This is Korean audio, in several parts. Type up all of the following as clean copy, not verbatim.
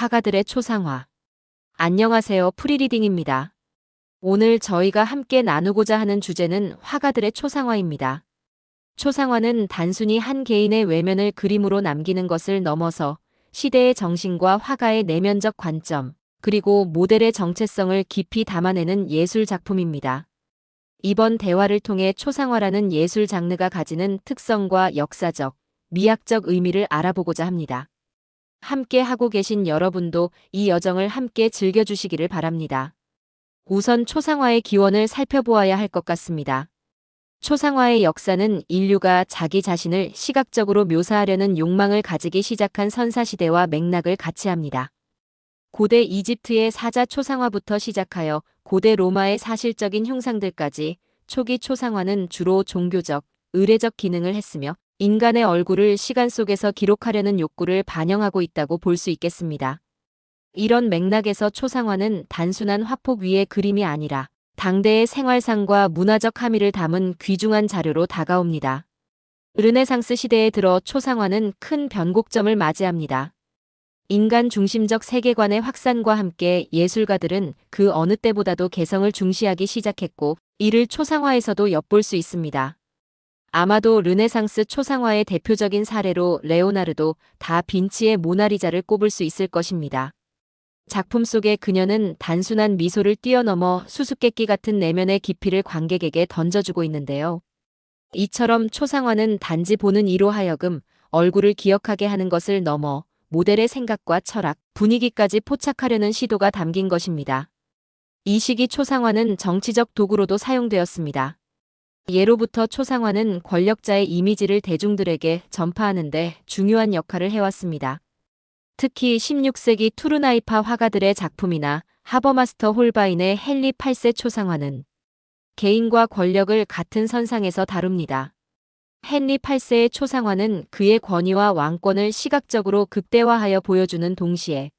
화가들의 초상화. 안녕하세요. 프리리딩입니다. 오늘 저희가 함께 나누고자 하는 주제는 화가들의 초상화입니다. 초상화는 단순히 한 개인의 외면을 그림으로 남기는 것을 넘어서 시대의 정신과 화가의 내면적 관점, 그리고 모델의 정체성을 깊이 담아내는 예술 작품입니다. 이번 대화를 통해 초상화라는 예술 장르가 가지는 특성과 역사적, 미학적 의미를 알아보고자 합니다. 함께 하고 계신 여러분도 이 여정을 함께 즐겨주시기를 바랍니다. 우선 초상화의 기원을 살펴보아야 할 것 같습니다. 초상화의 역사는 인류가 자기 자신을 시각적으로 묘사하려는 욕망을 가지기 시작한 선사시대와 맥락을 같이 합니다. 고대 이집트의 사자 초상화부터 시작하여 고대 로마의 사실적인 형상들까지 초기 초상화는 주로 종교적, 의례적 기능을 했으며 인간의 얼굴을 시간 속에서 기록하려는 욕구를 반영하고 있다고 볼 수 있겠습니다. 이런 맥락에서 초상화는 단순한 화폭 위의 그림이 아니라 당대의 생활상과 문화적 함의를 담은 귀중한 자료로 다가옵니다. 르네상스 시대에 들어 초상화는 큰 변곡점을 맞이합니다. 인간 중심적 세계관의 확산과 함께 예술가들은 그 어느 때보다도 개성을 중시하기 시작했고, 이를 초상화에서도 엿볼 수 있습니다. 아마도 르네상스 초상화의 대표적인 사례로 레오나르도 다 빈치의 모나리자를 꼽을 수 있을 것입니다. 작품 속의 그녀는 단순한 미소를 뛰어넘어 수수께끼 같은 내면의 깊이를 관객에게 던져주고 있는데요. 이처럼 초상화는 단지 보는 이로 하여금 얼굴을 기억하게 하는 것을 넘어 모델의 생각과 철학, 분위기까지 포착하려는 시도가 담긴 것입니다. 이 시기 초상화는 정치적 도구로도 사용되었습니다. 예로부터 초상화는 권력자의 이미지를 대중들에게 전파하는 데 중요한 역할을 해왔습니다. 특히 16세기 투르나이파 화가들의 작품이나 하버마스터 홀바인의 헨리 8세 초상화는 개인과 권력을 같은 선상에서 다룹니다. 헨리 8세의 초상화는 그의 권위와 왕권을 시각적으로 극대화하여 보여주는 동시에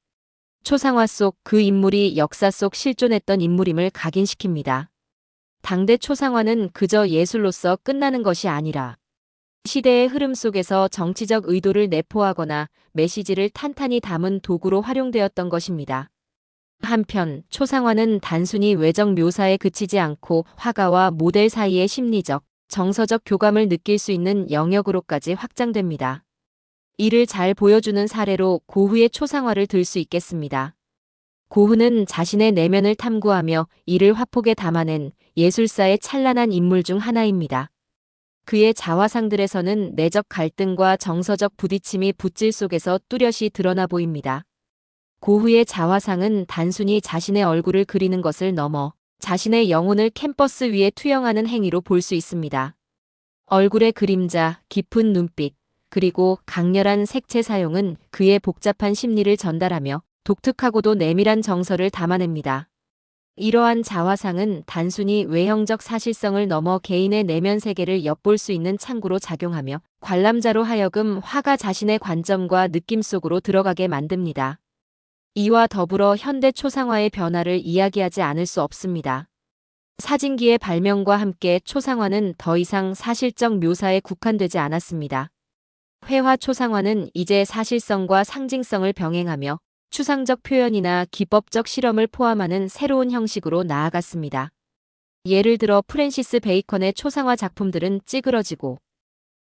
초상화 속 그 인물이 역사 속 실존했던 인물임을 각인시킵니다. 당대 초상화는 그저 예술로서 끝나는 것이 아니라 시대의 흐름 속에서 정치적 의도를 내포하거나 메시지를 탄탄히 담은 도구로 활용되었던 것입니다. 한편 초상화는 단순히 외적 묘사에 그치지 않고 화가와 모델 사이의 심리적, 정서적 교감을 느낄 수 있는 영역으로까지 확장됩니다. 이를 잘 보여주는 사례로 고흐의 초상화를 들 수 있겠습니다. 고흐는 자신의 내면을 탐구하며 이를 화폭에 담아낸 예술사의 찬란한 인물 중 하나입니다. 그의 자화상들에서는 내적 갈등과 정서적 부딪힘이 붓질 속에서 뚜렷이 드러나 보입니다. 고흐의 자화상은 단순히 자신의 얼굴을 그리는 것을 넘어 자신의 영혼을 캔버스 위에 투영하는 행위로 볼 수 있습니다. 얼굴의 그림자, 깊은 눈빛, 그리고 강렬한 색채 사용은 그의 복잡한 심리를 전달하며 독특하고도 내밀한 정서를 담아냅니다. 이러한 자화상은 단순히 외형적 사실성을 넘어 개인의 내면 세계를 엿볼 수 있는 창구로 작용하며 관람자로 하여금 화가 자신의 관점과 느낌 속으로 들어가게 만듭니다. 이와 더불어 현대 초상화의 변화를 이야기하지 않을 수 없습니다. 사진기의 발명과 함께 초상화는 더 이상 사실적 묘사에 국한되지 않았습니다. 회화 초상화는 이제 사실성과 상징성을 병행하며 추상적 표현이나 기법적 실험을 포함하는 새로운 형식으로 나아갔습니다. 예를 들어 프랜시스 베이컨의 초상화 작품들은 찌그러지고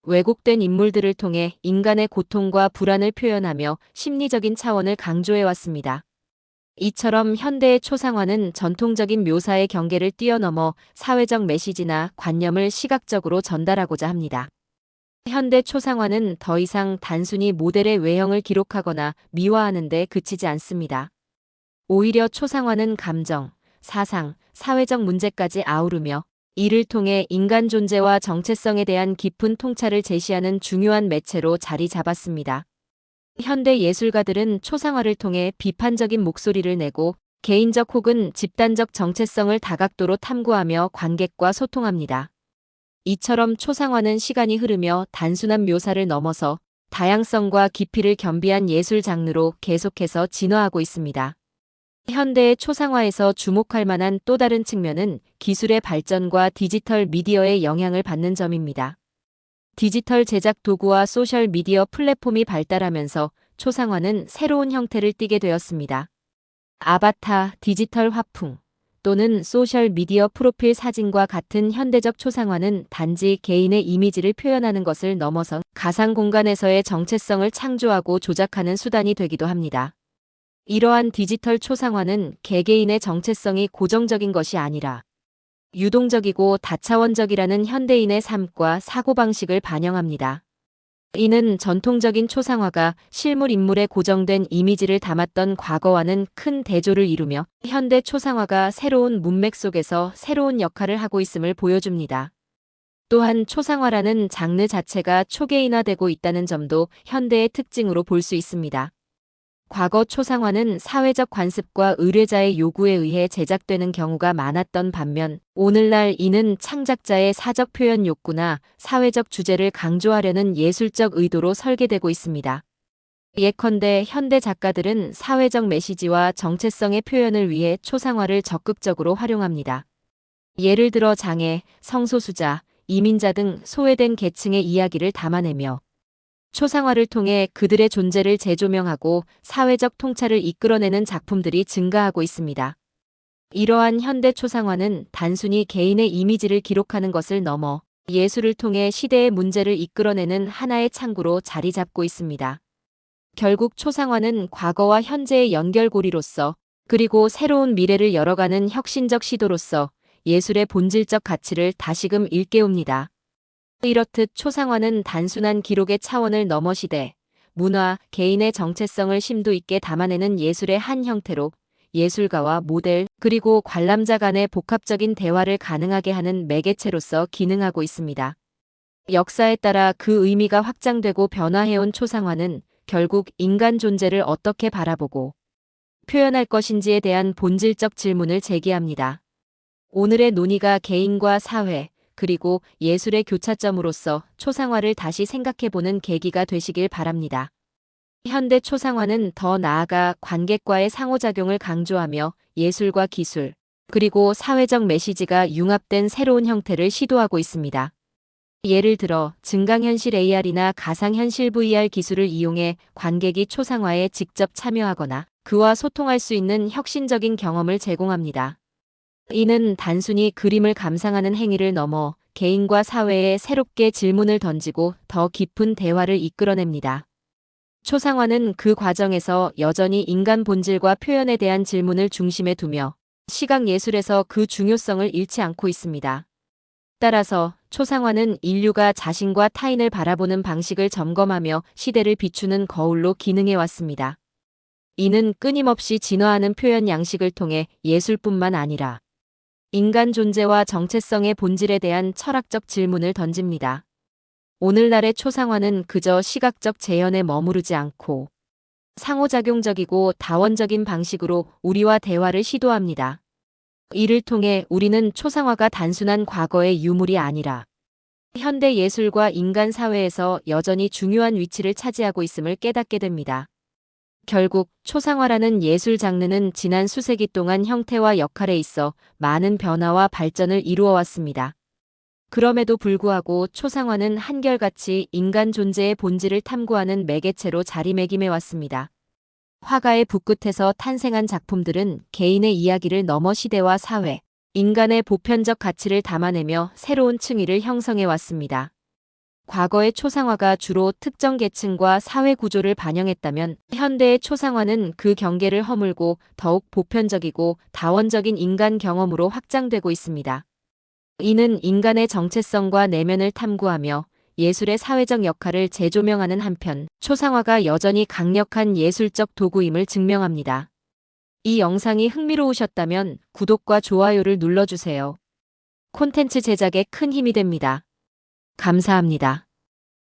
왜곡된 인물들을 통해 인간의 고통과 불안을 표현하며 심리적인 차원을 강조해왔습니다. 이처럼 현대의 초상화는 전통적인 묘사의 경계를 뛰어넘어 사회적 메시지나 관념을 시각적으로 전달하고자 합니다. 현대 초상화는 더 이상 단순히 모델의 외형을 기록하거나 미화하는 데 그치지 않습니다. 오히려 초상화는 감정, 사상, 사회적 문제까지 아우르며 이를 통해 인간 존재와 정체성에 대한 깊은 통찰을 제시하는 중요한 매체로 자리 잡았습니다. 현대 예술가들은 초상화를 통해 비판적인 목소리를 내고 개인적 혹은 집단적 정체성을 다각도로 탐구하며 관객과 소통합니다. 이처럼 초상화는 시간이 흐르며 단순한 묘사를 넘어서 다양성과 깊이를 겸비한 예술 장르로 계속해서 진화하고 있습니다. 현대의 초상화에서 주목할 만한 또 다른 측면은 기술의 발전과 디지털 미디어의 영향을 받는 점입니다. 디지털 제작 도구와 소셜 미디어 플랫폼이 발달하면서 초상화는 새로운 형태를 띠게 되었습니다. 아바타, 디지털 화풍 또는 소셜 미디어 프로필 사진과 같은 현대적 초상화는 단지 개인의 이미지를 표현하는 것을 넘어선 가상 공간에서의 정체성을 창조하고 조작하는 수단이 되기도 합니다. 이러한 디지털 초상화는 개개인의 정체성이 고정적인 것이 아니라 유동적이고 다차원적이라는 현대인의 삶과 사고방식을 반영합니다. 이는 전통적인 초상화가 실물 인물의 고정된 이미지를 담았던 과거와는 큰 대조를 이루며 현대 초상화가 새로운 문맥 속에서 새로운 역할을 하고 있음을 보여줍니다. 또한 초상화라는 장르 자체가 초개인화되고 있다는 점도 현대의 특징으로 볼 수 있습니다. 과거 초상화는 사회적 관습과 의뢰자의 요구에 의해 제작되는 경우가 많았던 반면 오늘날 이는 창작자의 사적 표현 욕구나 사회적 주제를 강조하려는 예술적 의도로 설계되고 있습니다. 예컨대 현대 작가들은 사회적 메시지와 정체성의 표현을 위해 초상화를 적극적으로 활용합니다. 예를 들어 장애, 성소수자, 이민자 등 소외된 계층의 이야기를 담아내며 초상화를 통해 그들의 존재를 재조명하고 사회적 통찰을 이끌어내는 작품들이 증가하고 있습니다. 이러한 현대 초상화는 단순히 개인의 이미지를 기록하는 것을 넘어 예술을 통해 시대의 문제를 이끌어내는 하나의 창구로 자리 잡고 있습니다. 결국 초상화는 과거와 현재의 연결고리로서 그리고 새로운 미래를 열어가는 혁신적 시도로서 예술의 본질적 가치를 다시금 일깨웁니다. 이렇듯 초상화는 단순한 기록의 차원을 넘어 시대, 문화, 개인의 정체성을 심도 있게 담아내는 예술의 한 형태로 예술가와 모델, 그리고 관람자 간의 복합적인 대화를 가능하게 하는 매개체로서 기능하고 있습니다. 역사에 따라 그 의미가 확장되고 변화해온 초상화는 결국 인간 존재를 어떻게 바라보고 표현할 것인지에 대한 본질적 질문을 제기합니다. 오늘의 논의가 개인과 사회, 그리고 예술의 교차점으로서 초상화를 다시 생각해보는 계기가 되시길 바랍니다. 현대 초상화는 더 나아가 관객과의 상호작용을 강조하며 예술과 기술, 그리고 사회적 메시지가 융합된 새로운 형태를 시도하고 있습니다. 예를 들어 증강현실 AR이나 가상현실 VR 기술을 이용해 관객이 초상화에 직접 참여하거나 그와 소통할 수 있는 혁신적인 경험을 제공합니다. 이는 단순히 그림을 감상하는 행위를 넘어 개인과 사회에 새롭게 질문을 던지고 더 깊은 대화를 이끌어냅니다. 초상화는 그 과정에서 여전히 인간 본질과 표현에 대한 질문을 중심에 두며 시각 예술에서 그 중요성을 잃지 않고 있습니다. 따라서 초상화는 인류가 자신과 타인을 바라보는 방식을 점검하며 시대를 비추는 거울로 기능해 왔습니다. 이는 끊임없이 진화하는 표현 양식을 통해 예술뿐만 아니라 인간 존재와 정체성의 본질에 대한 철학적 질문을 던집니다. 오늘날의 초상화는 그저 시각적 재현에 머무르지 않고 상호작용적이고 다원적인 방식으로 우리와 대화를 시도합니다. 이를 통해 우리는 초상화가 단순한 과거의 유물이 아니라 현대 예술과 인간 사회에서 여전히 중요한 위치를 차지하고 있음을 깨닫게 됩니다. 결국 초상화라는 예술 장르는 지난 수세기 동안 형태와 역할에 있어 많은 변화와 발전을 이루어왔습니다. 그럼에도 불구하고 초상화는 한결같이 인간 존재의 본질을 탐구하는 매개체로 자리매김해왔습니다. 화가의 붓끝에서 탄생한 작품들은 개인의 이야기를 넘어 시대와 사회, 인간의 보편적 가치를 담아내며 새로운 층위를 형성해왔습니다. 과거의 초상화가 주로 특정 계층과 사회 구조를 반영했다면 현대의 초상화는 그 경계를 허물고 더욱 보편적이고 다원적인 인간 경험으로 확장되고 있습니다. 이는 인간의 정체성과 내면을 탐구하며 예술의 사회적 역할을 재조명하는 한편 초상화가 여전히 강력한 예술적 도구임을 증명합니다. 이 영상이 흥미로우셨다면 구독과 좋아요를 눌러주세요. 콘텐츠 제작에 큰 힘이 됩니다. 감사합니다.